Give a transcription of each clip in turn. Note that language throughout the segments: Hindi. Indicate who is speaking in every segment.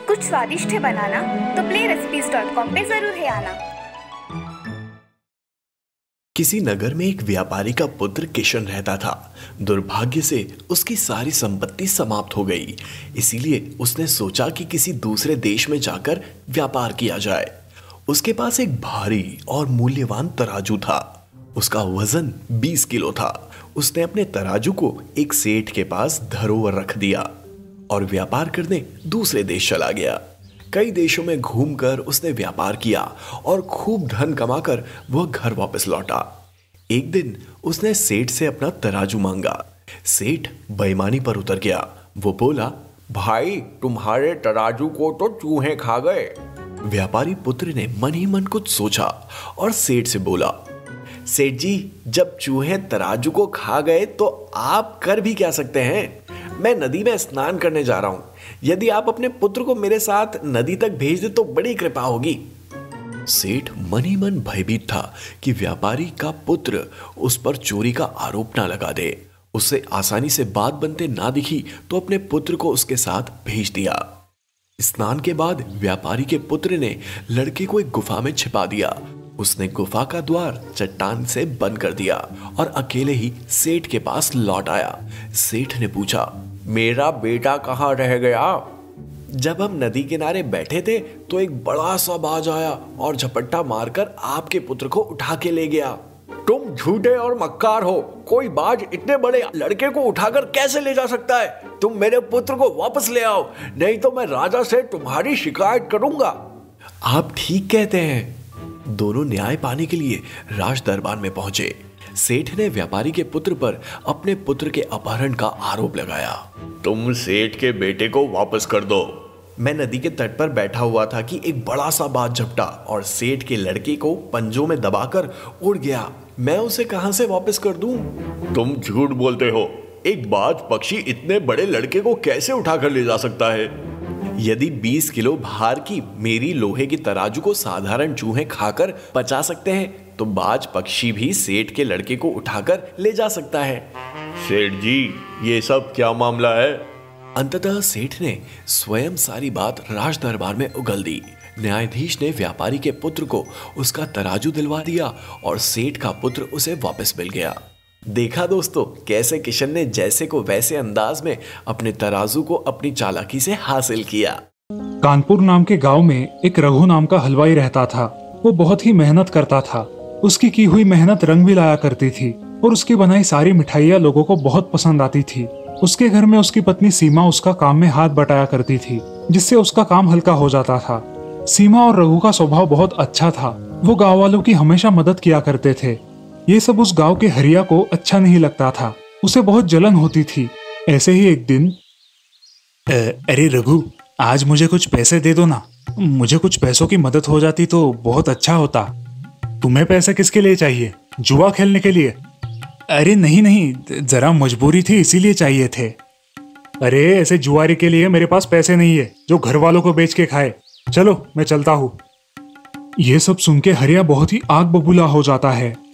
Speaker 1: कुछ स्वादिष्ट है बनाना तो playrecipes.com पे जरूर है आना।
Speaker 2: किसी नगर में एक व्यापारी का पुत्र किशन रहता था। दुर्भाग्य से उसकी सारी संपत्ति समाप्त हो गई, इसीलिए उसने सोचा कि किसी दूसरे देश में जाकर व्यापार किया जाए। उसके पास एक भारी और मूल्यवान तराजू था। उसका वजन 20 किलो था। उसने अपने तराजू को एक सेठ के पास धरोहर रख दिया और व्यापार करने दूसरे देश चला गया। कई देशों में घूमकर उसने व्यापार किया और खूब धन कमाकर वह घर वापस लौटा। एक दिन उसने सेठ से अपना तराजू मांगा। सेठ बेईमानी पर उतर गया। वो बोला,
Speaker 3: भाई तुम्हारे तराजू को तो चूहे खा गए।
Speaker 2: व्यापारी पुत्र ने मन ही मन कुछ सोचा और सेठ से बोला, सेठ जी, जब चूहे तराजू को खा गए तो आप कर भी क्या सकते हैं। मैं नदी में स्नान करने जा रहा हूं। यदि आप अपने पुत्र को मेरे साथ नदी तक भेज दे तो बड़ी कृपा होगी। सेठ मन ही मन भयभीत था कि व्यापारी का पुत्र उस पर चोरी का आरोप ना लगा दे। उससे आसानी से बात बनते ना दिखी तो अपने पुत्र को उसके साथ भेज दिया। स्नान के बाद व्यापारी के पुत्र ने लड़के को एक गुफा में छिपा दिया। उसने गुफा का द्वार चट्टान से बंद कर दिया और अकेले ही सेठ के पास लौट आया। सेठ ने पूछा,
Speaker 3: मेरा बेटा कहाँ रह गया?
Speaker 2: जब हम नदी किनारे बैठे थे तो एक बड़ा सा बाज आया और झपट्टा मारकर आपके पुत्र को उठा के ले गया।
Speaker 3: तुम झूठे और मक्कार हो। कोई बाज इतने बड़े लड़के को उठाकर कैसे ले जा सकता है? तुम मेरे पुत्र को वापस ले आओ, नहीं तो मैं राजा से तुम्हारी शिकायत करूंगा।
Speaker 2: आप ठीक कहते हैं। दोनों न्याय पाने के लिए राज दरबार में पहुंचे। सेठ ने व्यापारी के पुत्र पर अपने पुत्र के अपहरण का आरोप लगाया।
Speaker 3: तुम सेठ के बेटे को वापस कर दो।
Speaker 2: मैं नदी के तट पर बैठा हुआ था कि एक बड़ा सा बाज झपटा और सेठ के लड़के को पंजों में दबाकर उड़ गया। मैं उसे कहां से वापस कर दूं?
Speaker 3: तुम झूठ बोलते हो। एक बाज पक्षी इतने बड़े लड़के को कैसे उठाकर ले जा सकता है?
Speaker 2: यदि 20 किलो भार की मेरी लोहे की तराजू को साधारण चूहे खाकर पचा सकते हैं तो बाज पक्षी भी सेठ के लड़के को उठाकर ले जा सकता है।
Speaker 3: सेठ जी, ये सब क्या मामला है?
Speaker 2: अंततः सेठ ने स्वयं सारी बात राज दरबार में उगल दी। न्यायाधीश ने व्यापारी के पुत्र को उसका तराजू दिलवा दिया और सेठ का पुत्र उसे वापस मिल गया। देखा दोस्तों, कैसे किशन ने जैसे को वैसे अंदाज में अपने तराजू को अपनी चालाकी से हासिल किया।
Speaker 4: कानपुर नाम के गांव में एक रघु नाम का हलवाई रहता था। वो बहुत ही मेहनत करता था। उसकी की हुई मेहनत रंग भी लाया करती थी और उसकी बनाई सारी मिठाइयाँ लोगों को बहुत पसंद आती थी। उसके घर में उसकी पत्नी सीमा उसका काम में हाथ बटाया करती थी, जिससे उसका काम हल्का हो जाता था। सीमा और रघु का स्वभाव बहुत अच्छा था। वो गाँव वालों की हमेशा मदद किया करते थे। ये सब उस गांव के हरिया को अच्छा नहीं लगता था। उसे बहुत जलन होती थी। ऐसे ही एक दिन, अरे रघु, आज मुझे कुछ पैसे दे दो ना। मुझे कुछ पैसों की मदद हो जाती तो बहुत अच्छा होता। तुम्हें पैसे किसके लिए चाहिए? जुआ खेलने के लिए? अरे नहीं नहीं, जरा मजबूरी थी इसीलिए चाहिए थे। अरे ऐसे जुआरी के लिए मेरे पास पैसे नहीं है जो घर वालों को बेच के खाए। चलो मैं चलता हूँ। ये सब सुन के हरिया बहुत ही आग बबूला हो जाता है।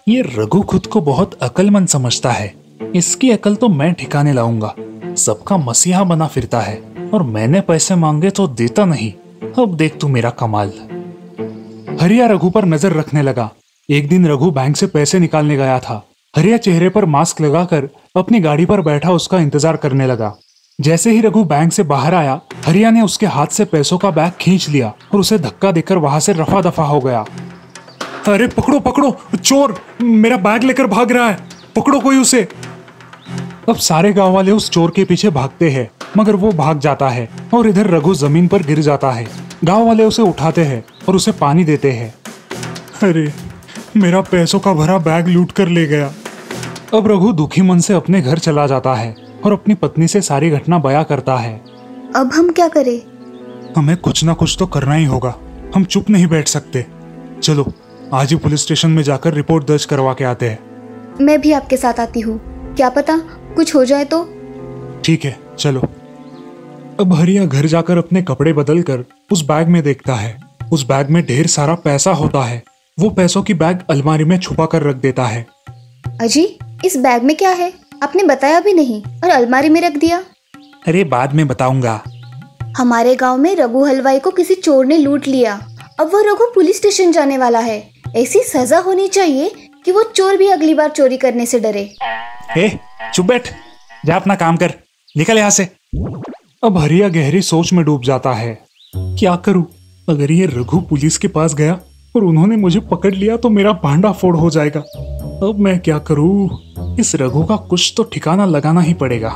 Speaker 4: ये रघु खुद को बहुत अक्लमंद समझता है। इसकी अकल तो मैं ठिकाने लाऊंगा। सबका मसीहा बना फिरता है और मैंने पैसे मांगे तो देता नहीं। अब देख तू मेरा कमाल। हरिया रघु पर नजर रखने लगा। एक दिन रघु बैंक से पैसे निकालने गया था। हरिया चेहरे पर मास्क लगाकर अपनी गाड़ी पर बैठा उसका इंतजार करने लगा। जैसे ही रघु बैंक से बाहर आया, हरिया ने उसके हाथ से पैसों का बैग खींच लिया और उसे धक्का देकर वहां से रफा दफा हो गया। अरे पकड़ो पकड़ो, चोर मेरा बैग लेकर भाग रहा है, पकड़ो कोई उसे। अब सारे गांव वाले उस चोर के पीछे भागते हैं, मगर वो भाग जाता है और इधर रघु जमीन पर गिर जाता है। गांव वाले उसे उठाते हैं और उसे पानी देते हैं। अरे मेरा पैसों का भरा बैग लूट कर ले गया। अब रघु दुखी मन से अपने घर चला जाता है और अपनी पत्नी से सारी घटना बयां करता है।
Speaker 1: अब हम क्या करें?
Speaker 4: हमें कुछ ना कुछ तो करना ही होगा। हम चुप नहीं बैठ सकते। चलो आज ही पुलिस स्टेशन में जाकर रिपोर्ट दर्ज करवा के आते हैं।
Speaker 1: मैं भी आपके साथ आती हूँ। क्या पता कुछ हो जाए तो।
Speaker 4: ठीक है चलो। अब हरिया घर जाकर अपने कपड़े बदलकर उस बैग में देखता है। उस बैग में ढेर सारा पैसा होता है। वो पैसों की बैग अलमारी में छुपा कर रख देता है।
Speaker 1: अजी इस बैग में क्या है? आपने बताया भी नहीं और अलमारी में रख दिया।
Speaker 4: अरे बाद में बताऊंगा।
Speaker 1: हमारे गांव में रघु हलवाई को किसी चोर ने लूट लिया। अब वो रघु पुलिस स्टेशन जाने वाला है। ऐसी सजा होनी चाहिए कि वो चोर भी अगली बार चोरी करने से डरे।
Speaker 4: चुप बैठ, जा अपना काम कर, निकल यहाँ से। अब हरिया गहरी सोच में डूब जाता है। क्या करूं? अगर ये रघु पुलिस के पास गया और उन्होंने मुझे पकड़ लिया तो मेरा भांडा फोड़ हो जाएगा। अब मैं क्या करूं? इस रघु का कुछ तो ठिकाना लगाना ही पड़ेगा।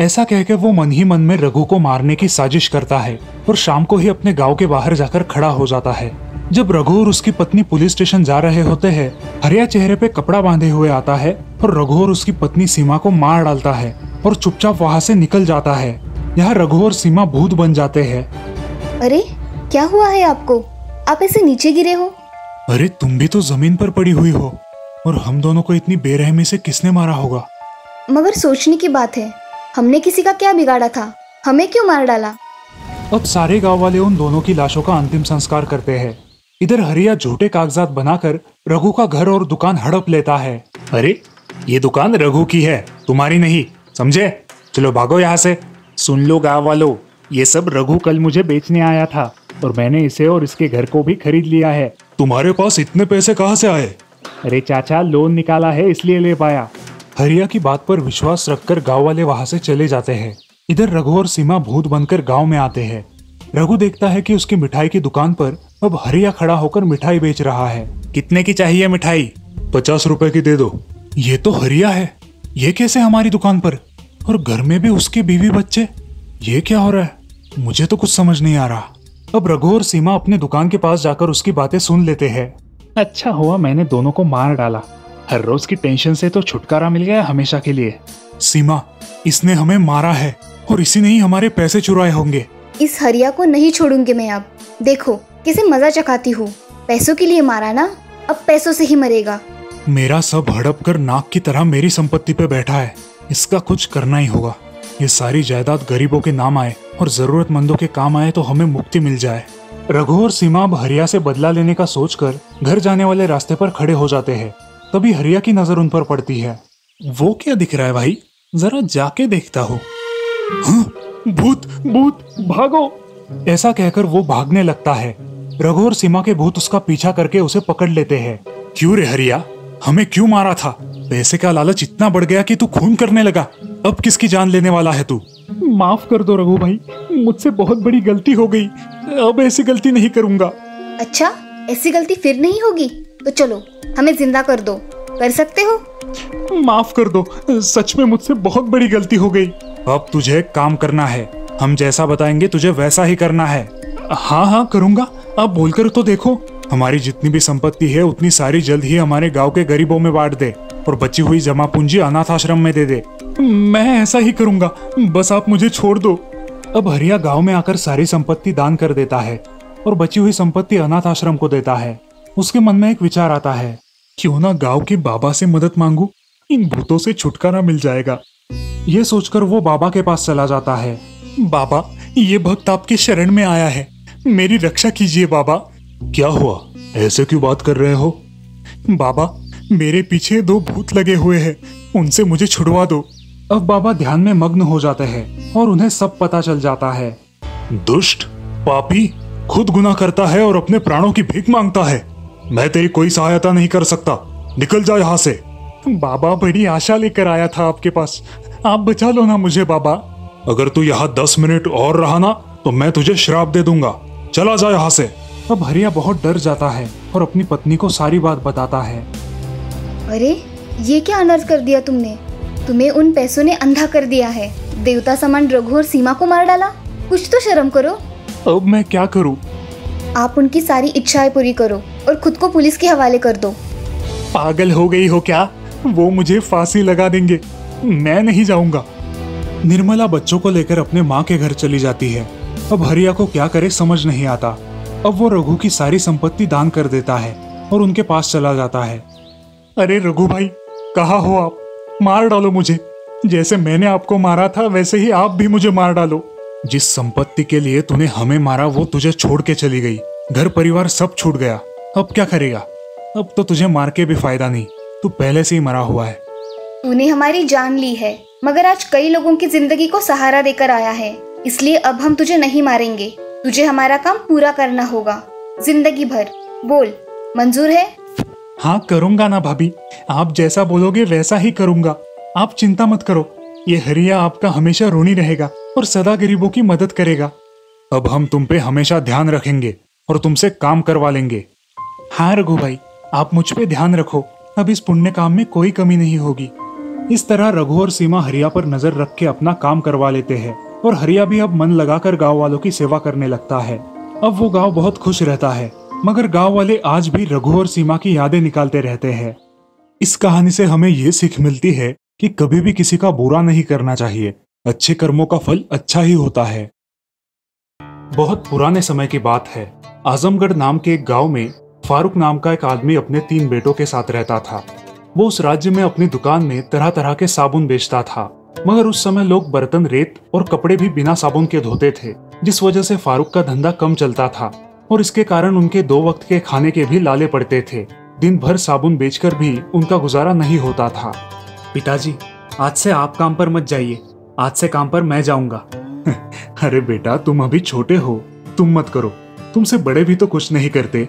Speaker 4: ऐसा कहकर वो मन ही मन में रघु को मारने की साजिश करता है और शाम को ही अपने गांव के बाहर जाकर खड़ा हो जाता है। जब रघु और उसकी पत्नी पुलिस स्टेशन जा रहे होते हैं, हरिया चेहरे पे कपड़ा बांधे हुए आता है और रघु और उसकी पत्नी सीमा को मार डालता है और चुपचाप वहाँ से निकल जाता है। यहाँ रघु और सीमा भूत बन जाते हैं।
Speaker 1: अरे क्या हुआ है आपको? आप ऐसे नीचे गिरे हो?
Speaker 4: अरे तुम भी तो जमीन पर पड़ी हुई हो, और हम दोनों को इतनी बेरहमी से किसने मारा होगा?
Speaker 1: मगर सोचने की बात है, हमने किसी का क्या बिगाड़ा था? हमें क्यों मार डाला?
Speaker 4: अब सारे गांव वाले उन दोनों की लाशों का अंतिम संस्कार करते हैं। इधर हरिया झूठे कागजात बनाकर रघु का घर और दुकान हड़प लेता है। अरे ये दुकान रघु की है, तुम्हारी नहीं, समझे? चलो भागो यहाँ से। सुन लो गांव वालों, ये सब रघु कल मुझे बेचने आया था और मैंने इसे और इसके घर को भी खरीद लिया है। तुम्हारे पास इतने पैसे कहाँ से आए? अरे चाचा, लोन निकाला है इसलिए ले पाया। हरिया की बात पर विश्वास रखकर गांव वाले वहां से चले जाते हैं। इधर रघु और सीमा भूत बनकर गांव में आते हैं। रघु देखता है कि उसकी मिठाई की दुकान पर अब हरिया खड़ा होकर मिठाई बेच रहा है। कितने की चाहिए मिठाई? 50 रुपए की दे दो। ये तो हरिया है, ये कैसे हमारी दुकान पर? और घर में भी उसके बीवी बच्चे। ये क्या हो रहा है? मुझे तो कुछ समझ नहीं आ रहा। अब रघु और सीमा अपने दुकान के पास जाकर उसकी बातें सुन लेते हैं। अच्छा हुआ मैंने दोनों को मार डाला, हर रोज की टेंशन से तो छुटकारा मिल गया हमेशा के लिए। सीमा, इसने हमें मारा है और इसी ने ही हमारे पैसे चुराए होंगे।
Speaker 1: इस हरिया को नहीं छोड़ूंगी मैं अब। देखो कैसे मजा चखाती हूँ। पैसों के लिए मारा ना, अब पैसों से ही मरेगा।
Speaker 4: मेरा सब हड़प कर नाक की तरह मेरी संपत्ति पे बैठा है, इसका कुछ करना ही होगा। ये सारी जायदाद गरीबों के नाम आए और जरूरतमंदों के काम आए तो हमें मुक्ति मिल जाए। रघु और सीमा अब हरिया से बदला लेने का सोचकर घर जाने वाले रास्ते पर खड़े हो जाते हैं। तभी हरिया की नजर उन पर पड़ती है। वो क्या दिख रहा है भाई? जरा जाके देखता हूँ। भूत भूत, भागो! ऐसा कहकर वो भागने लगता है। रघु और सीमा के भूत उसका पीछा करके उसे पकड़ लेते हैं। क्यों रे हरिया, हमें क्यों मारा था? पैसे का लालच इतना बढ़ गया कि तू खून करने लगा। अब किसकी जान लेने वाला है तू? माफ कर दो रघु भाई, मुझसे बहुत बड़ी गलती हो गई। अब ऐसी गलती नहीं करूंगा।
Speaker 1: अच्छा, ऐसी गलती फिर नहीं होगी तो चलो हमें जिंदा कर दो। कर सकते हो?
Speaker 4: माफ कर दो, सच में मुझसे बहुत बड़ी गलती हो गई। अब तुझे एक काम करना है, हम जैसा बताएंगे तुझे वैसा ही करना है। हाँ हाँ करूंगा, आप बोलकर तो देखो। हमारी जितनी भी संपत्ति है उतनी सारी जल्द ही हमारे गांव के गरीबों में बांट दे और बची हुई जमा पूंजी अनाथ आश्रम में दे दे। मैं ऐसा ही करूंगा, बस आप मुझे छोड़ दो। अब हरिया गांव में आकर सारी संपत्ति दान कर देता है और बची हुई संपत्ति अनाथ आश्रम को देता है। उसके मन में एक विचार आता है, क्यों ना गांव के बाबा से मदद मांगू, इन भूतों से छुटकारा मिल जाएगा। ये सोचकर वो बाबा के पास चला जाता है। बाबा, ये भक्त आपके शरण में आया है, मेरी रक्षा कीजिए बाबा। क्या हुआ, ऐसे क्यों बात कर रहे हो? बाबा, मेरे पीछे 2 भूत लगे हुए हैं, उनसे मुझे छुड़वा दो। अब बाबा ध्यान में मग्न हो जाते हैं और उन्हें सब पता चल जाता है। दुष्ट, पापी, खुद गुनाह करता है और अपने प्राणों की भीख मांगता है। मैं तेरी कोई सहायता नहीं कर सकता, निकल जा यहाँ से। बाबा, बड़ी आशा लेकर आया था आपके पास, आप बचा लो ना मुझे बाबा। अगर तू यहाँ 10 मिनट और रहा ना तो मैं तुझे श्राप दे दूंगा, चला जा यहाँ से। अब हरिया बहुत डर जाता है और अपनी पत्नी को सारी बात बताता है।
Speaker 1: अरे ये क्या अनर्थ कर दिया तुमने? तुम्हें उन पैसों ने अंधा कर दिया है। देवता समान रघु और सीमा को मार डाला। कुछ तो शर्म करो।
Speaker 4: अब मैं क्या करूं?
Speaker 1: आप उनकी सारी इच्छाएं पूरी करो और खुद को पुलिस के हवाले कर दो।
Speaker 4: पागल हो गई हो क्या? वो मुझे फांसी लगा देंगे, मैं नहीं जाऊंगा। निर्मला बच्चों को लेकर अपने माँ के घर चली जाती है। अब हरिया को क्या करे समझ नहीं आता। अब वो रघु की सारी संपत्ति दान कर देता है और उनके पास चला जाता है। अरे रघु भाई, कहाँ हो आप? मार डालो मुझे, जैसे मैंने आपको मारा था वैसे ही आप भी मुझे मार डालो। जिस संपत्ति के लिए तूने हमें मारा वो तुझे छोड़ के चली गई, घर परिवार सब छूट गया। अब क्या करेगा? अब तो तुझे मार के भी फायदा नहीं, तू पहले से ही मरा हुआ है।
Speaker 1: तूने हमारी जान ली है, मगर आज कई लोगों की जिंदगी को सहारा देकर आया है, इसलिए अब हम तुझे नहीं मारेंगे। तुझे हमारा काम पूरा करना होगा जिंदगी भर। बोल, मंजूर है?
Speaker 4: हाँ करूंगा ना भाभी, आप जैसा बोलोगे वैसा ही करूंगा। आप चिंता मत करो, ये हरिया आपका हमेशा ऋणी रहेगा और सदा गरीबों की मदद करेगा। अब हम तुम पे हमेशा ध्यान रखेंगे और तुमसे काम करवा लेंगे। हाँ रघु भाई, आप मुझ पे ध्यान रखो, अब इस पुण्य काम में कोई कमी नहीं होगी। इस तरह रघु और सीमा हरिया पर नजर रख के अपना काम करवा लेते हैं और हरिया भी अब मन लगाकर गांव वालों की सेवा करने लगता है। अब वो गांव बहुत खुश रहता है, मगर गांव वाले आज भी रघु और सीमा की यादें निकालते रहते हैं। इस कहानी से हमें ये सीख मिलती है कि कभी भी किसी का बुरा नहीं करना चाहिए, अच्छे कर्मों का फल अच्छा ही होता है। बहुत पुराने समय की बात है, आजमगढ़ नाम के एक गांव में फारूक नाम का एक आदमी अपने 3 बेटों के साथ रहता था। वो उस राज्य में अपनी दुकान में तरह तरह के साबुन बेचता था, मगर उस समय लोग बर्तन, रेत और कपड़े भी बिना साबुन के धोते थे, जिस वजह से फारूक का धंधा कम चलता था और इसके कारण उनके 2 वक्त के खाने के भी लाले पड़ते थे। दिन भर साबुन बेचकर भी उनका गुजारा नहीं होता था। पिताजी, आज से आप काम पर मत जाइए, आज से काम पर मैं जाऊंगा। अरे बेटा, तुम अभी छोटे हो, तुम मत करो, तुमसे बड़े भी तो कुछ नहीं करते।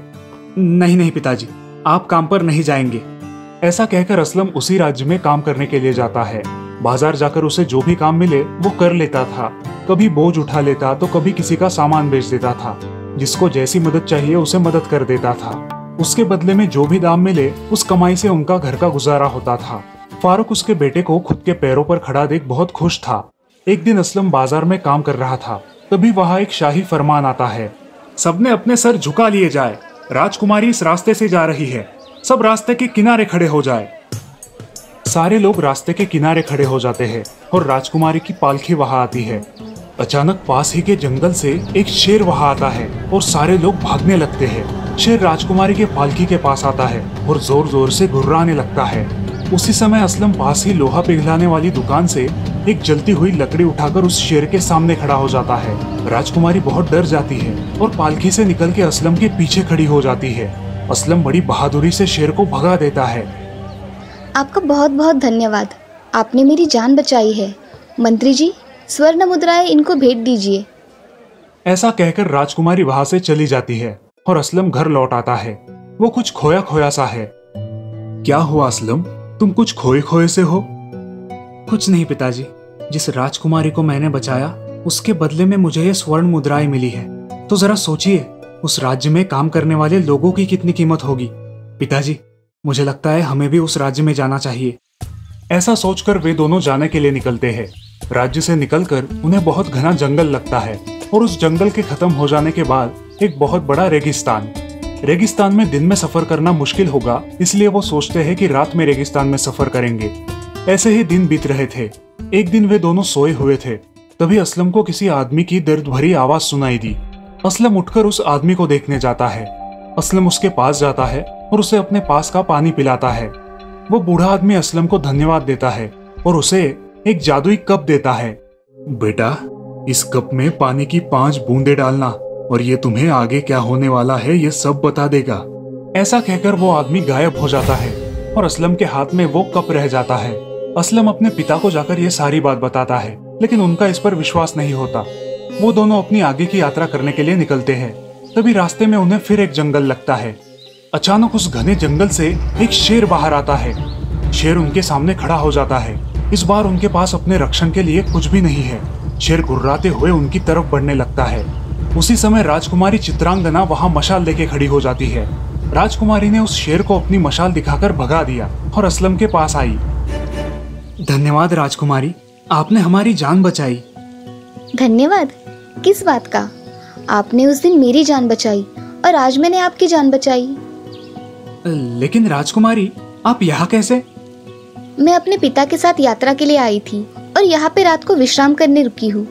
Speaker 4: नहीं नहीं पिताजी, आप काम पर नहीं जाएंगे। ऐसा कहकर असलम उसी राज्य में काम करने के लिए जाता है। बाजार जाकर उसे जो भी काम मिले वो कर लेता था। कभी बोझ उठा लेता तो कभी किसी का सामान बेच देता था। जिसको जैसी मदद चाहिए उसे मदद कर देता था। उसके बदले में जो भी दाम मिले उस कमाई से उनका घर का गुजारा होता था। फारूक उसके बेटे को खुद के पैरों पर खड़ा देख बहुत खुश था। एक दिन असलम बाजार में काम कर रहा था, तभी वहां एक शाही फरमान आता है, सबने अपने सर झुका लिए जाए, राजकुमारी इस रास्ते से जा रही है, सब रास्ते के किनारे खड़े हो जाए। सारे लोग रास्ते के किनारे खड़े हो जाते हैं और राजकुमारी की पालकी वहां आती है। अचानक पास ही के जंगल से एक शेर वहां आता है और सारे लोग भागने लगते हैं। शेर राजकुमारी के पालकी के पास आता है और जोर जोर से गुर्राने लगता है। उसी समय असलम पास ही लोहा पिघलाने वाली दुकान से एक जलती हुई लकड़ी उठाकर उस शेर के सामने खड़ा हो जाता है। राजकुमारी बहुत डर जाती है और पालकी से निकल के असलम के पीछे खड़ी हो जाती है। असलम बड़ी बहादुरी से शेर को भगा देता है।
Speaker 1: आपका बहुत बहुत धन्यवाद, आपने मेरी जान बचाई है। मंत्री जी, स्वर्ण मुद्राएं इनको भेंट दीजिए।
Speaker 4: ऐसा कहकर राजकुमारी वहां से चली जाती है और असलम घर लौट आता है। वो कुछ खोया खोया सा है। क्या हुआ असलम, तुम कुछ खोए खोए से हो? कुछ नहीं पिताजी, जिस राजकुमारी को मैंने बचाया उसके बदले में मुझे ये स्वर्ण मुद्राएं मिली है, तो जरा सोचिए उस राज्य में काम करने वाले लोगों की कितनी कीमत होगी। पिताजी, मुझे लगता है हमें भी उस राज्य में जाना चाहिए। ऐसा सोचकर वे दोनों जाने के लिए निकलते हैं। राज्य से निकलकर उन्हें बहुत घना जंगल लगता है और उस जंगल के खत्म हो जाने के बाद एक बहुत बड़ा रेगिस्तान। रेगिस्तान में दिन में सफर करना मुश्किल होगा, इसलिए वो सोचते हैं कि रात में रेगिस्तान में सफर करेंगे। ऐसे ही दिन बीत रहे थे। एक दिन वे दोनों सोए हुए थे, तभी असलम को किसी आदमी की दर्द भरी आवाज सुनाई दी। असलम उठकर उस आदमी को देखने जाता है। असलम उसके पास जाता है और उसे अपने पास का पानी पिलाता है। वो बूढ़ा आदमी असलम को धन्यवाद देता है और उसे एक जादुई कप देता है। बेटा, इस कप में पानी की 5 बूंदें डालना और ये तुम्हें आगे क्या होने वाला है ये सब बता देगा। ऐसा कहकर वो आदमी गायब हो जाता है और असलम के हाथ में वो कप रह जाता है। असलम अपने पिता को जाकर ये सारी बात बताता है, लेकिन उनका इस पर विश्वास नहीं होता। वो दोनों अपनी आगे की यात्रा करने के लिए निकलते हैं। तभी रास्ते में उन्हें फिर एक जंगल लगता है। अचानक उस घने जंगल से एक शेर बाहर आता है। शेर उनके सामने खड़ा हो जाता है। इस बार उनके पास अपने रक्षण के लिए कुछ भी नहीं है। शेर गुर्राते हुए उनकी तरफ बढ़ने लगता है। उसी समय राजकुमारी चित्रांगना वहां मशाल लेके खड़ी हो जाती है। राजकुमारी ने उस शेर को अपनी मशाल दिखाकर भगा दिया और असलम के पास आई। धन्यवाद राजकुमारी, आपने हमारी जान बचाई।
Speaker 1: धन्यवाद? किस बात का? आपने उस दिन मेरी जान बचाई और आज मैंने आपकी जान बचाई।
Speaker 4: लेकिन राजकुमारी, आप यहाँ कैसे?
Speaker 1: मैं अपने पिता के साथ यात्रा के लिए आई थी और यहाँ पे रात को विश्राम करने रुकी हूँ।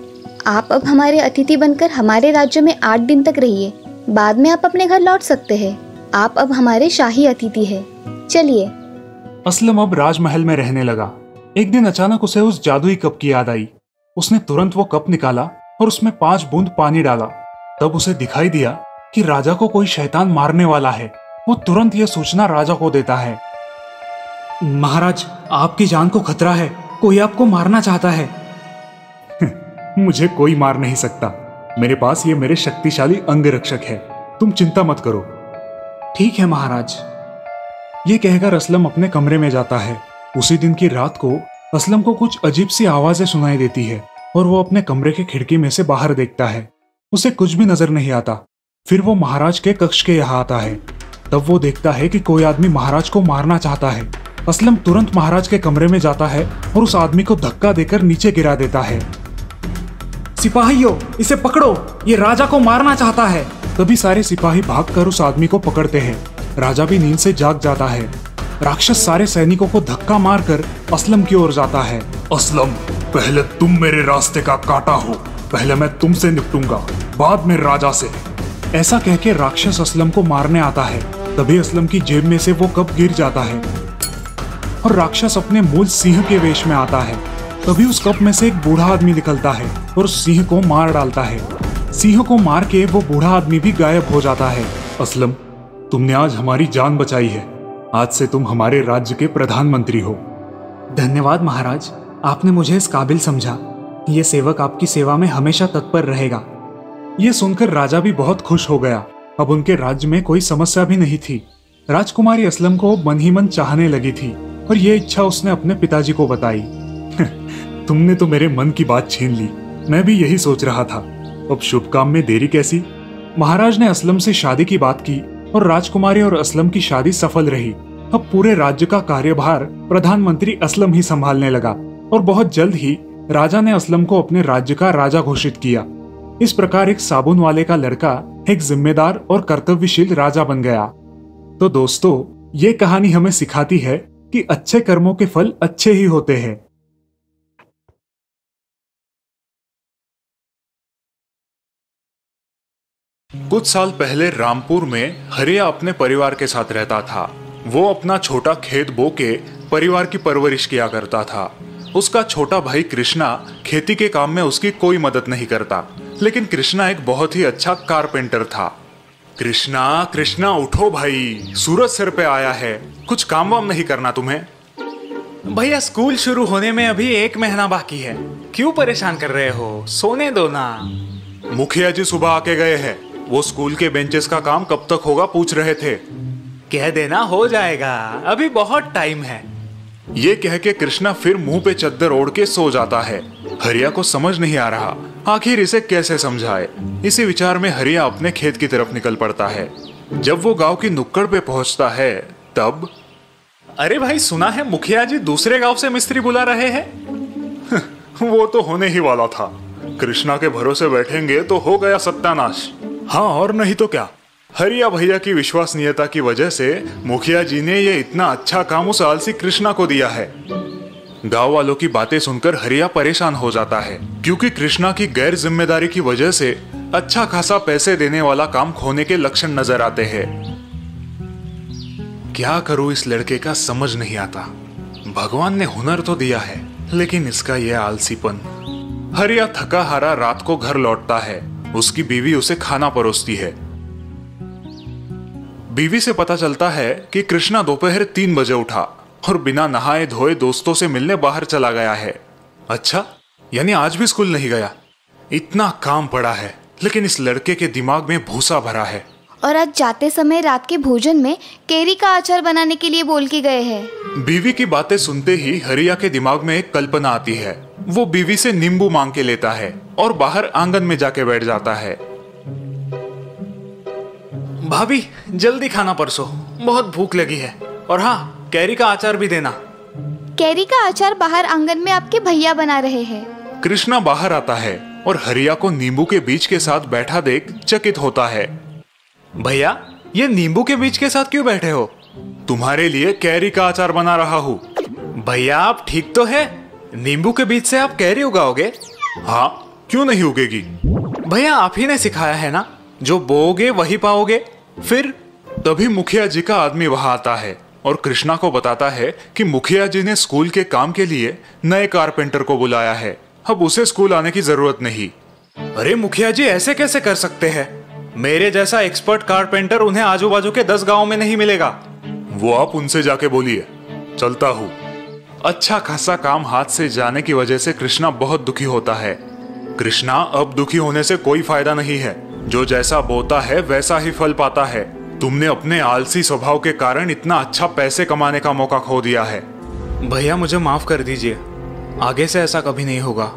Speaker 1: आप अब हमारे अतिथि बनकर हमारे राज्य में 8 दिन तक रहिए। बाद में आप अपने घर लौट सकते हैं। आप अब हमारे शाही अतिथि हैं। चलिए।
Speaker 4: असलम अब राजमहल में रहने लगा। एक दिन अचानक उसे उस जादुई कप की याद आई। उसने तुरंत वो कप निकाला और उसमें 5 बूंद पानी डाला। तब उसे दिखाई दिया कि राजा को कोई शैतान मारने वाला है। वो तुरंत यह सूचना राजा को देता है। महाराज, आपकी जान को खतरा है, कोई आपको मारना चाहता है। मुझे कोई मार नहीं सकता, मेरे पास ये मेरे शक्तिशाली अंगरक्षक है, तुम चिंता मत करो। ठीक है महाराज। ये कहकर असलम अपने कमरे में जाता है। उसी दिन की रात को असलम को कुछ अजीब सी आवाजें सुनाई देती है और वो अपने कमरे की खिड़की में से बाहर देखता है। उसे कुछ भी नजर नहीं आता। फिर वो महाराज के कक्ष के यहाँ आता है। तब वो देखता है कि कोई आदमी महाराज को मारना चाहता है। असलम तुरंत महाराज के कमरे में जाता है और उस आदमी को धक्का देकर नीचे गिरा देता है। सिपाहियों, इसे पकड़ो, ये राजा को मारना चाहता है। तभी सारे सिपाही भागकर उस आदमी को पकड़ते हैं। राजा भी नींद से जाग जाता है। राक्षस सारे सैनिकों को धक्का मारकर असलम की ओर जाता है। असलम, पहले तुम मेरे रास्ते का कांटा हो, पहले मैं तुमसे निपटूंगा, बाद में राजा से। ऐसा कह के राक्षस असलम को मारने आता है। तभी असलम की जेब में से वो कप गिर जाता है और राक्षस अपने मूल सिंह के वेश में आता है। तभी उस कप में से एक बूढ़ा आदमी निकलता है और सिंह को मार डालता है। सिंह को मार के वो बूढ़ा आदमी भी गायब हो जाता है। असलम, तुमने आज हमारी जान बचाई है, आज से तुम हमारे राज्य के प्रधानमंत्री हो। धन्यवाद महाराज, आपने मुझे इस काबिल समझा। ये सेवक आपकी सेवा में हमेशा तत्पर रहेगा। ये सुनकर राजा भी बहुत खुश हो गया। अब उनके राज्य में कोई समस्या भी नहीं थी। राजकुमारी असलम को मन ही मन चाहने लगी थी और ये इच्छा उसने अपने पिताजी को बताई। तुमने तो मेरे मन की बात छीन ली, मैं भी यही सोच रहा था। अब शुभ काम में देरी कैसी। महाराज ने असलम से शादी की बात की और राजकुमारी और असलम की शादी सफल रही। अब पूरे राज्य का कार्यभार प्रधानमंत्री असलम ही संभालने लगा और बहुत जल्द ही राजा ने असलम को अपने राज्य का राजा घोषित किया। इस प्रकार एक साबुन वाले का लड़का एक जिम्मेदार और कर्तव्यशील राजा बन गया। तो दोस्तों, ये कहानी हमें सिखाती है कि अच्छे कर्मों के फल अच्छे ही होते हैं।
Speaker 5: कुछ साल पहले रामपुर में हरिया अपने परिवार के साथ रहता था। वो अपना छोटा खेत बो के परिवार की परवरिश किया करता था। उसका छोटा भाई कृष्णा खेती के काम में उसकी कोई मदद नहीं करता, लेकिन कृष्णा एक बहुत ही अच्छा कारपेंटर था। कृष्णा, कृष्णा उठो भाई, सूरज सिर पे आया है, कुछ काम वाम नहीं करना तुम्हें?
Speaker 6: भैया, स्कूल शुरू होने में अभी 1 महीना बाकी है, क्यों परेशान कर रहे हो, सोने दो ना।
Speaker 5: मुखिया जी सुबह आके गए हैं, वो स्कूल के बेंचेस का काम कब तक होगा पूछ रहे थे।
Speaker 6: कह देना हो जाएगा, अभी बहुत टाइम है।
Speaker 5: ये कह के कृष्णा फिर मुंह पे चद्दर ओढ़ के सो जाता है। हरिया को समझ नहीं आ रहा आखिर इसे कैसे समझाए। इसी विचार में हरिया अपने खेत की तरफ निकल पड़ता है। जब वो गांव की नुक्कड़ पे पहुंचता है तब,
Speaker 6: अरे भाई, सुना है मुखिया जी दूसरे गांव से मिस्त्री बुला रहे हैं।
Speaker 5: वो तो होने ही वाला था। कृष्णा के भरोसे बैठेंगे तो हो गया सत्यानाश। हाँ, और नहीं तो क्या। हरिया भैया की विश्वसनीयता की वजह से मुखिया जी ने ये इतना अच्छा काम उस आलसी कृष्णा को दिया है। गांव वालों की बातें सुनकर हरिया परेशान हो जाता है, क्योंकि कृष्णा की गैर जिम्मेदारी की वजह से अच्छा खासा पैसे देने वाला काम खोने के लक्षण नजर आते हैं। क्या करूं इस लड़के का समझ नहीं आता। भगवान ने हुनर तो दिया है, लेकिन इसका यह आलसीपन। हरिया थका हारा रात को घर लौटता है। उसकी बीवी उसे खाना परोसती है। बीवी से पता चलता है कि कृष्णा दोपहर 3 बजे उठा और बिना नहाए धोए दोस्तों से मिलने बाहर चला गया है। अच्छा, यानी आज भी स्कूल नहीं गया। इतना काम पड़ा है, लेकिन इस लड़के के दिमाग में भूसा भरा है।
Speaker 1: और आज जाते समय रात के भोजन में केरी का अचार बनाने के लिए बोल के गए हैं।
Speaker 5: बीवी की बातें सुनते ही हरिया के दिमाग में एक कल्पना आती है। वो बीवी से नींबू मांग के लेता है और बाहर आंगन में जाके बैठ जाता है।
Speaker 6: भाभी, जल्दी खाना परसो, बहुत भूख लगी है। और हाँ, कैरी का अचार भी देना।
Speaker 1: कैरी का अचार बाहर आंगन में आपके भैया बना रहे हैं।
Speaker 5: कृष्णा बाहर आता है और हरिया को नींबू के बीज के साथ बैठा देख चकित होता है।
Speaker 6: भैया, ये नींबू के बीज के साथ क्यों बैठे हो?
Speaker 5: तुम्हारे लिए कैरी का अचार बना रहा हूँ।
Speaker 6: भैया, आप ठीक तो है? नींबू के बीज से आप कैरी उगाओगे?
Speaker 5: हाँ, क्यों नहीं उगेगी?
Speaker 6: भैया, आप ही ने सिखाया है ना, जो बोओगे वही पाओगे। फिर
Speaker 5: तभी मुखिया जी का आदमी वहां आता है और कृष्णा को बताता है कि मुखिया जी ने स्कूल के काम के लिए नए कारपेंटर को बुलाया है, अब उसे स्कूल आने की जरूरत नहीं।
Speaker 6: अरे मुखिया जी, ऐसे कैसे कर सकते हैं? मेरे जैसा एक्सपर्ट कारपेंटर उन्हें आजू बाजू के 10 गाँव में नहीं मिलेगा।
Speaker 5: वो आप उनसे जाके बोलिए। चलता हूँ। अच्छा खासा काम हाथ से जाने की वजह से कृष्णा बहुत दुखी होता है। कृष्णा, अब दुखी होने से कोई फायदा नहीं है। जो जैसा बोता है वैसा ही फल पाता है। तुमने अपने आलसी स्वभाव के कारण इतना अच्छा पैसे कमाने का मौका खो दिया है।
Speaker 6: भैया मुझे माफ कर दीजिए, आगे से ऐसा कभी नहीं होगा।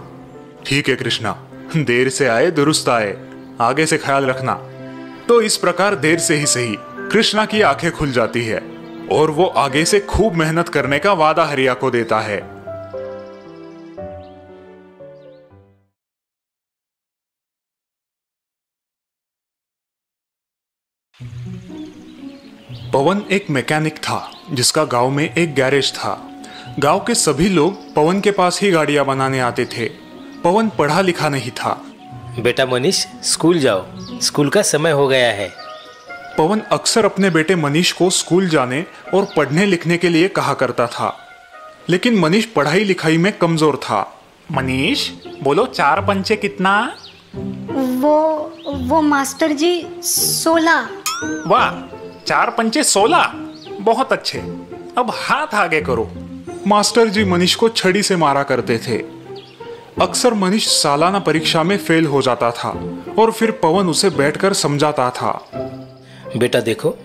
Speaker 5: ठीक है कृष्णा, देर से आए दुरुस्त आए, आगे से ख्याल रखना। तो इस प्रकार देर से ही सही कृष्णा की आंखें खुल जाती है और वो आगे से खूब मेहनत करने का वादा हरिया को देता है। पवन एक मैकेनिक था जिसका गांव में एक गैरेज था। गांव के सभी लोग पवन के पास ही गाड़ियां बनाने आते थे। पवन पढ़ा लिखा नहीं था।
Speaker 7: बेटा मनीष, स्कूल जाओ, स्कूल का समय हो गया है।
Speaker 5: पवन अक्सर अपने बेटे मनीष को स्कूल जाने और पढ़ने लिखने के लिए कहा करता था, लेकिन मनीष पढ़ाई लिखाई में कमजोर था।
Speaker 6: मनीष, बोलो 4 पंचे कितना?
Speaker 8: वो मास्टर जी 16।
Speaker 6: वाह, 4 पंचे 16, बहुत अच्छे। अब हाथ आगे करो।
Speaker 5: मास्टर जी मनीष को छड़ी से मारा करते थे। अक्सर मनीष सालाना परीक्षा में फेल हो जाता था और फिर पवन उसे बैठकर समझाता था।
Speaker 7: बेटा देखो,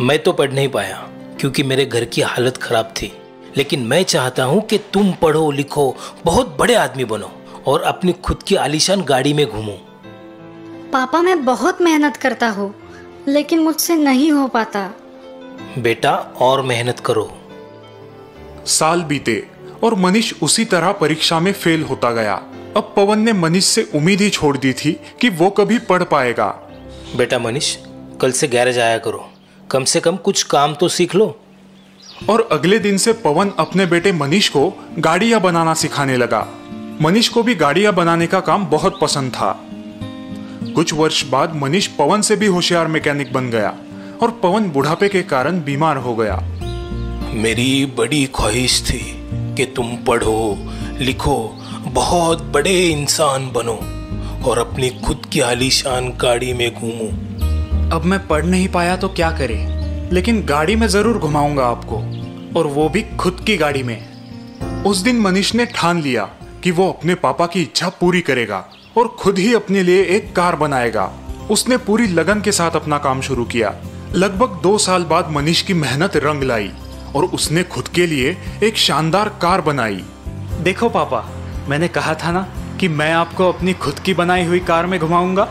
Speaker 7: मैं तो पढ़ नहीं पाया क्योंकि मेरे घर की हालत खराब थी, लेकिन मैं चाहता हूँ कि तुम पढ़ो लिखो, बहुत बड़े आदमी बनो और अपनी खुद की आलीशान गाड़ी में घूमो।
Speaker 8: पापा, मैं बहुत मेहनत करता हूँ, लेकिन मुझसे नहीं हो पाता।
Speaker 7: बेटा और मेहनत करो।
Speaker 5: साल बीते और मनीष उसी तरह परीक्षा में फेल होता गया। अब पवन ने मनीष से उम्मीद ही छोड़ दी थी कि वो कभी पढ़ पाएगा।
Speaker 7: बेटा मनीष, कल से गैरेज आया करो, कम से कम कुछ काम तो सीख लो।
Speaker 5: और अगले दिन से पवन अपने बेटे मनीष को गाड़ियां बनाना सिखाने लगा। मनीष को भी गाड़ियां बनाने का काम बहुत पसंद था। कुछ वर्ष बाद मनीष पवन से भी होशियार मैकेनिक बन गया और पवन बुढ़ापे के कारण बीमार हो गया।
Speaker 7: मेरी बड़ी ख्वाहिश थी कि तुम पढ़ो लिखो, बहुत बड़े इंसान बनो और अपनी खुद की आलीशान गाड़ी में घूमो।
Speaker 6: अब मैं पढ़ नहीं पाया तो क्या करे, लेकिन गाड़ी में जरूर घुमाऊंगा आपको, और वो भी खुद की गाड़ी में।
Speaker 5: उस दिन मनीष ने ठान लिया कि वो अपने पापा की इच्छा पूरी करेगा और खुद ही अपने लिए एक कार बनाएगा। उसने पूरी लगन के साथ अपना काम शुरू किया। लगभग 2 साल बाद मनीष की मेहनत रंग लाई और उसने खुद के लिए एक शानदार कार बनाई।
Speaker 6: देखो पापा, मैंने कहा था ना कि मैं आपको अपनी खुद की बनाई हुई कार में घुमाऊंगा।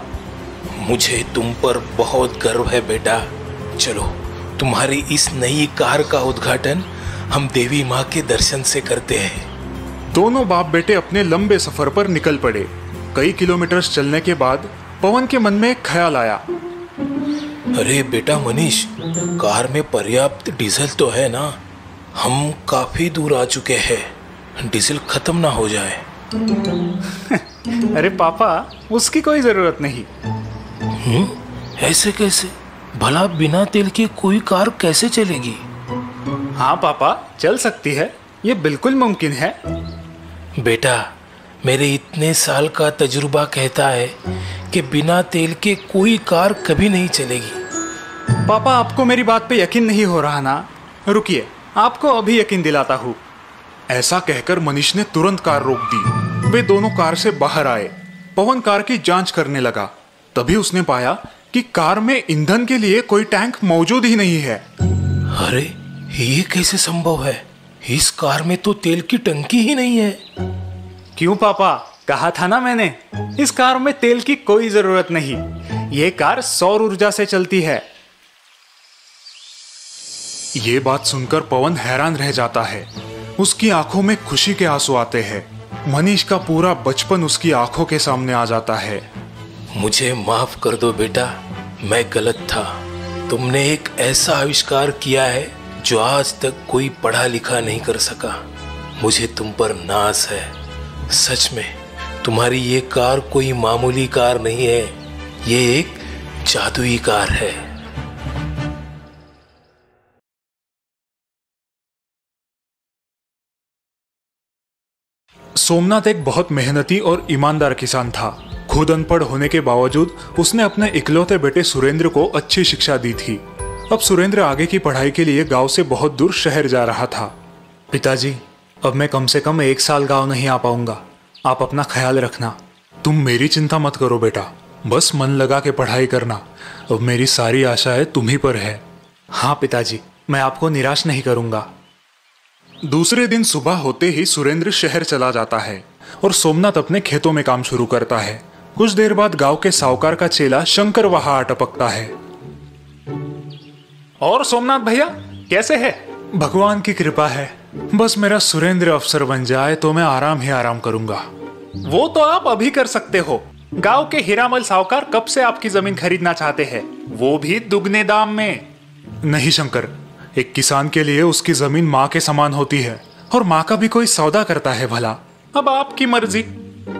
Speaker 7: मुझे तुम पर बहुत गर्व है बेटा। चलो, तुम्हारी इस नई कार का उद्घाटन हम देवी माँ के दर्शन से करते हैं।
Speaker 5: दोनों बाप बेटे अपने लंबे सफर पर निकल पड़े। कई किलोमीटर चलने के बाद पवन के मन में एक ख्याल आया।
Speaker 7: अरे बेटा मनीष, कार में पर्याप्त डीजल तो है ना? हम काफी दूर आ चुके हैं, डीजल खत्म ना हो जाए।
Speaker 6: अरे पापा, उसकी कोई जरूरत नहीं।
Speaker 7: ऐसे कैसे? भला बिना तेल के कोई कार कैसे चलेगी?
Speaker 6: हाँ पापा, चल सकती है, ये बिल्कुल मुमकिन है।
Speaker 7: बेटा, मेरे इतने साल का तजुर्बा कहता है कि बिना तेल के कोई कार कभी नहीं चलेगी।
Speaker 6: पापा, आपको मेरी बात पे यकीन नहीं हो रहा ना? रुकिए, आपको अभी यकीन दिलाता हूँ।
Speaker 5: ऐसा कहकर मनीष ने तुरंत कार रोक दी। वे दोनों कार से बाहर आए। पवन कार की जांच करने लगा। तभी उसने पाया कि कार में ईंधन के लिए कोई टैंक मौजूद ही नहीं है।
Speaker 7: अरे, ये कैसे संभव है? इस कार में तो तेल की टंकी ही नहीं है।
Speaker 6: क्यों पापा, कहा था ना मैंने, इस कार में तेल की कोई जरूरत नहीं। ये कार सौर ऊर्जा से चलती है।
Speaker 5: ये बात सुनकर पवन हैरान रह जाता है। उसकी आंखों में खुशी के आंसू आते हैं। मनीष का पूरा बचपन उसकी आंखों के सामने आ जाता है।
Speaker 7: मुझे माफ कर दो बेटा, मैं गलत था। तुमने एक ऐसा आविष्कार किया है जो आज तक कोई पढ़ा लिखा नहीं कर सका। मुझे तुम पर नाज है। सच में तुम्हारी ये कार कोई मामूली कार नहीं है, ये एक जादुई कार है।
Speaker 5: सोमनाथ एक बहुत मेहनती और ईमानदार किसान था। खुद अनपढ़ होने के बावजूद उसने अपने इकलौते बेटे सुरेंद्र को अच्छी शिक्षा दी थी। अब सुरेंद्र आगे की पढ़ाई के लिए गांव से बहुत दूर शहर जा रहा था।
Speaker 6: पिताजी, अब मैं कम से कम 1 साल गांव नहीं आ पाऊंगा। आप अपना ख्याल रखना।
Speaker 5: तुम मेरी चिंता मत करो बेटा, बस मन लगा के पढ़ाई करना। अब मेरी सारी आशाएं तुम ही पर है।
Speaker 6: हाँ पिताजी, मैं आपको निराश नहीं करूंगा।
Speaker 5: दूसरे दिन सुबह होते ही सुरेंद्र शहर चला जाता है और सोमनाथ अपने खेतों में काम शुरू करता है। कुछ देर बाद गांव के साहूकार का चेला शंकर वहां आ टपकता है।
Speaker 6: और सोमनाथ भैया कैसे है?
Speaker 5: भगवान की कृपा है, बस मेरा सुरेंद्र अफसर बन जाए तो मैं आराम ही आराम करूंगा।
Speaker 6: वो तो आप अभी कर सकते हो। गांव के हीरामल साहूकार कब से आपकी जमीन खरीदना चाहते हैं, वो भी दुगने दाम में।
Speaker 5: नहीं शंकर, एक किसान के लिए उसकी जमीन माँ के समान होती है और माँ का भी कोई सौदा करता है भला।
Speaker 6: अब आपकी मर्जी,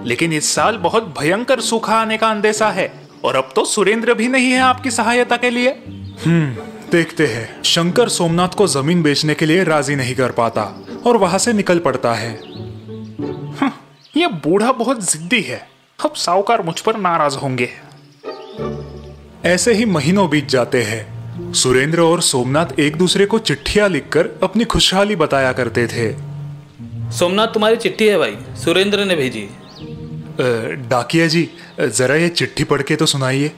Speaker 6: लेकिन इस साल बहुत भयंकर सूखा आने का अंदेशा है और अब तो सुरेंद्र भी नहीं है आपकी सहायता के लिए।
Speaker 5: देखते हैं। शंकर सोमनाथ को जमीन बेचने के लिए राजी नहीं कर पाता और वहां से निकल पड़ता है।
Speaker 6: ये बूढ़ा बहुत जिद्दी है, अब साहूकार मुझ पर नाराज होंगे।
Speaker 5: ऐसे ही महीनों बीत जाते हैं। सुरेंद्र और सोमनाथ एक दूसरे को चिट्ठियां लिखकर अपनी खुशहाली बताया करते थे।
Speaker 9: सोमनाथ, तुम्हारी चिट्ठी है भाई, सुरेंद्र ने भेजी।
Speaker 5: डाकिया जी, जरा ये चिट्ठी पढ़ के तो सुनाइए।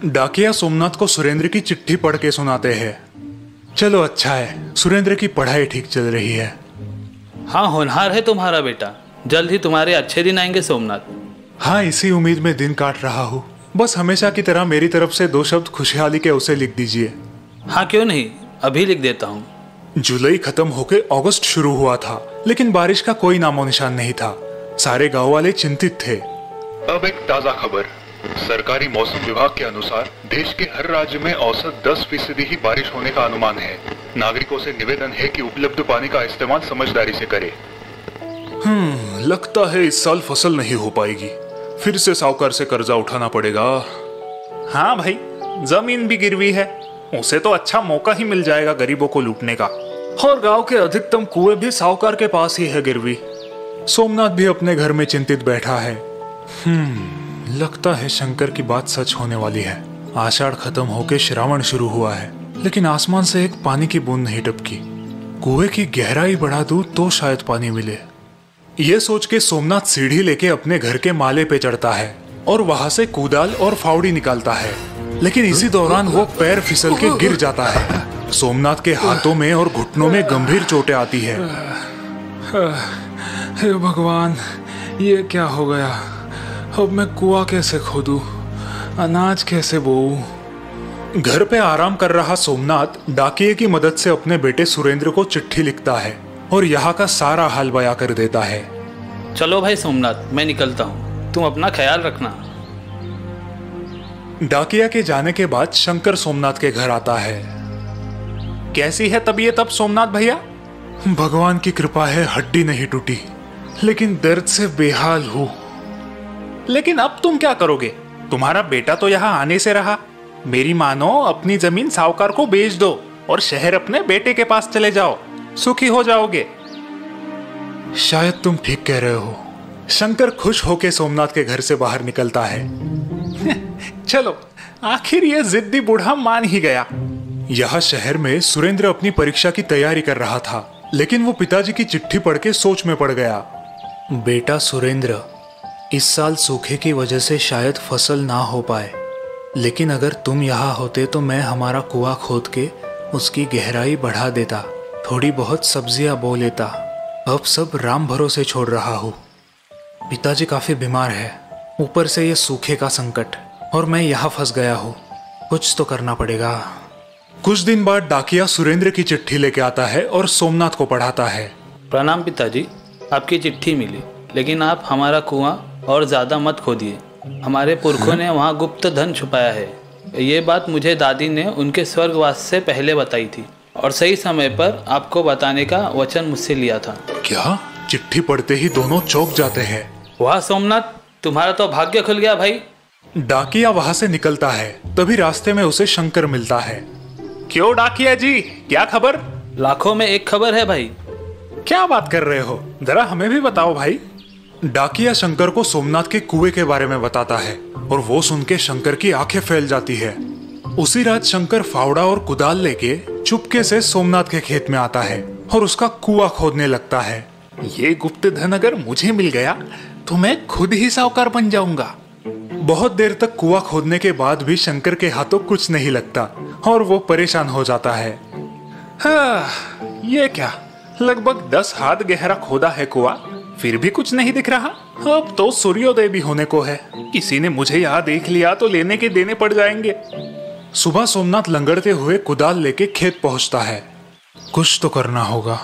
Speaker 5: डाकिया सोमनाथ को सुरेंद्र की चिट्ठी पढ़ के सुनाते हैं। चलो अच्छा है, सुरेंद्र की पढ़ाई ठीक चल रही है।
Speaker 9: हाँ, होनहार है तुम्हारा बेटा, जल्द ही तुम्हारे अच्छे दिन आएंगे सोमनाथ।
Speaker 5: हाँ, इसी उम्मीद में दिन काट रहा हूँ। बस हमेशा की तरह मेरी तरफ से 2 शब्द खुशहाली के उसे लिख दीजिए।
Speaker 9: हाँ क्यों नहीं, अभी लिख देता हूँ।
Speaker 5: जुलाई खत्म होके अगस्त शुरू हुआ था, लेकिन बारिश का कोई नामो निशान नहीं था। सारे गांव वाले चिंतित थे।
Speaker 10: अब एक ताजा खबर। सरकारी मौसम विभाग के अनुसार देश के हर राज्य में औसत 10% ही बारिश होने का अनुमान है। नागरिकों से निवेदन है कि उपलब्ध पानी का इस्तेमाल समझदारी से करें।
Speaker 5: लगता है इस साल फसल नहीं हो पाएगी, फिर से साहूकार से कर्जा उठाना पड़ेगा।
Speaker 6: हाँ भाई, जमीन भी गिरवी है, उसे तो अच्छा मौका ही मिल जाएगा गरीबों को लूटने का।
Speaker 5: और गांव के अधिकतम कुएं भी साहूकार के पास ही है गिरवी। सोमनाथ भी अपने घर में चिंतित बैठा है। लगता है शंकर की बात सच होने वाली है। आषाढ़ खत्म होके श्रावण शुरू हुआ है, लेकिन आसमान से एक पानी की बूंद नहीं टपकी। कुएं की गहराई बढ़ा दूं तो शायद पानी मिले। ये सोच के सोमनाथ सीढ़ी लेके अपने घर के माले पे चढ़ता है और वहां से कुदाल और फावड़ी निकालता है, लेकिन इसी दौरान वो पैर फिसल के गिर जाता है। सोमनाथ के हाथों में और घुटनों में गंभीर चोटें आती है। हे भगवान, ये क्या हो गया? अब मैं कुआं कैसे खोदूं, अनाज कैसे बोऊं? घर पे आराम कर रहा सोमनाथ डाकिये की मदद से अपने बेटे सुरेंद्र को चिट्ठी लिखता है और यहाँ का सारा हाल बयां कर देता है।
Speaker 9: चलो भाई सोमनाथ, मैं निकलता हूँ, तुम अपना ख्याल रखना।
Speaker 5: डाकिया के जाने के बाद शंकर सोमनाथ के घर आता है।
Speaker 6: कैसी है तबीयत अब सोमनाथ भैया?
Speaker 5: भगवान की कृपा है, हड्डी नहीं टूटी, लेकिन दर्द से बेहाल हूँ।
Speaker 6: लेकिन अब तुम क्या करोगे? तुम्हारा बेटा तो यहाँ आने से रहा। मेरी मानो अपनी जमीन साहूकार को बेच दो और शहर अपने बेटे के पास चले जाओ, सुखी हो जाओगे।
Speaker 5: शायद तुम ठीक कह रहे हो। शंकर खुश होके सोमनाथ के घर से बाहर निकलता है।
Speaker 6: चलो, आखिर ये जिद्दी बूढ़ा मान ही गया।
Speaker 5: यहाँ शहर में सुरेंद्र अपनी परीक्षा की तैयारी कर रहा था, लेकिन वो पिताजी की चिट्ठी पढ़ के सोच में पड़ गया।
Speaker 6: बेटा सुरेंद्र, इस साल सूखे की वजह से शायद फसल ना हो पाए, लेकिन अगर तुम यहाँ होते तो मैं हमारा कुआं खोद के उसकी गहराई बढ़ा देता, थोड़ी बहुत सब्जियां बो लेता। अब सब राम भरोसे छोड़ रहा हूँ। पिताजी काफी बीमार है, ऊपर से ये सूखे का संकट, और मैं यहाँ फंस गया हूँ। कुछ तो करना पड़ेगा।
Speaker 5: कुछ दिन बाद डाकिया सुरेंद्र की चिट्ठी लेके आता है और सोमनाथ को पढ़ाता है।
Speaker 9: प्रणाम पिताजी, आपकी चिट्ठी मिली, लेकिन आप हमारा कुआं और ज़्यादा मत खोदिए। हमारे पुरखों ने वहाँ गुप्त धन छुपाया है। ये बात मुझे दादी ने उनके स्वर्गवास से पहले बताई थी और सही समय पर आपको बताने का वचन मुझसे लिया था।
Speaker 5: क्या? चिट्ठी पढ़ते ही दोनों चौंक जाते हैं।
Speaker 9: वाह सोमनाथ, तुम्हारा तो भाग्य खुल गया भाई।
Speaker 5: डाकिया वहां से निकलता है, तभी रास्ते में उसे शंकर मिलता है।
Speaker 6: क्यों डाकिया जी, क्या खबर?
Speaker 9: लाखों में एक खबर है भाई।
Speaker 6: क्या बात कर रहे हो, जरा हमें भी बताओ भाई।
Speaker 5: डाकिया शंकर को सोमनाथ के कुएं के बारे में बताता है और वो सुन के शंकर की आंखें फैल जाती है। उसी रात शंकर फावड़ा और कुदाल लेके चुपके से सोमनाथ के खेत में आता है और उसका कुआं खोदने लगता है। ये गुप्त धन अगर मुझे मिल गया तो मैं खुद ही साहूकार बन जाऊंगा। बहुत देर तक कुआं खोदने के बाद भी शंकर के हाथों कुछ नहीं लगता और वो परेशान हो जाता है। हाँ, ये क्या, लगभग 10 हाथ गहरा खोदा है कुआं, फिर भी कुछ नहीं दिख रहा। अब तो सूर्योदय भी होने को है, किसी ने मुझे यहाँ देख लिया तो लेने के देने पड़ जाएंगे। सुबह सोमनाथ लंगड़ते हुए कुदाल लेके खेत पहुंचता है। कुछ तो करना होगा।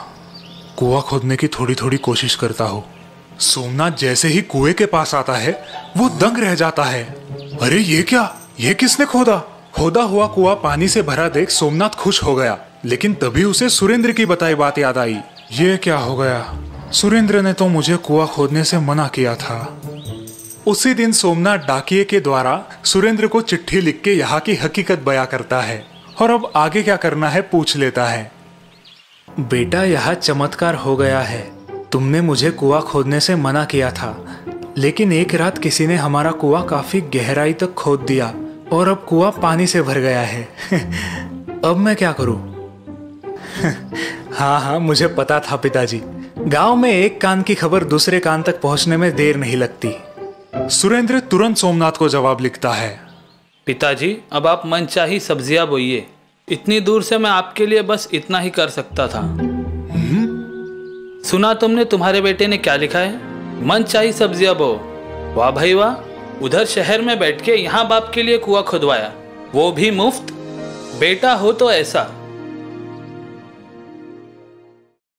Speaker 5: कुआं खोदने की थोड़ी थोड़ी कोशिश करता हूँ। सोमनाथ जैसे ही कुएं के पास आता है वो दंग रह जाता है। अरे ये क्या, ये किसने खोदा? खोदा हुआ कुआं पानी से भरा देख सोमनाथ खुश हो गया, लेकिन तभी उसे सुरेंद्र की बताई बात याद आई। ये क्या हो गया? सुरेंद्र ने तो मुझे कुआं खोदने से मना किया था। उसी दिन सोमनाथ डाकिये के द्वारा सुरेंद्र को चिट्ठी लिख के यहाँ की हकीकत बयां करता है और अब आगे क्या करना है पूछ लेता है।
Speaker 6: बेटा, यह चमत्कार हो गया है। तुमने मुझे कुआं खोदने से मना किया था, लेकिन एक रात किसी ने हमारा कुआं काफी गहराई तक खोद दिया और अब कुआं पानी से भर गया है। अब मैं क्या करूं? हाँ, मुझे पता था पिताजी। गांव में एक कान की खबर दूसरे कान तक पहुंचने में देर नहीं लगती।
Speaker 5: सुरेंद्र तुरंत सोमनाथ को जवाब लिखता है।
Speaker 9: पिताजी, अब आप मनचाही सब्जियां बोइए। इतनी दूर से मैं आपके लिए बस इतना ही कर सकता था। सुना तुमने तुम्हारे बेटे ने क्या लिखा है? मनचाही सब्जियां बो। वाह भाई वाह, उधर शहर में बैठ के यहाँ बाप के लिए कुआं खुदवाया, वो भी मुफ्त। बेटा हो तो ऐसा।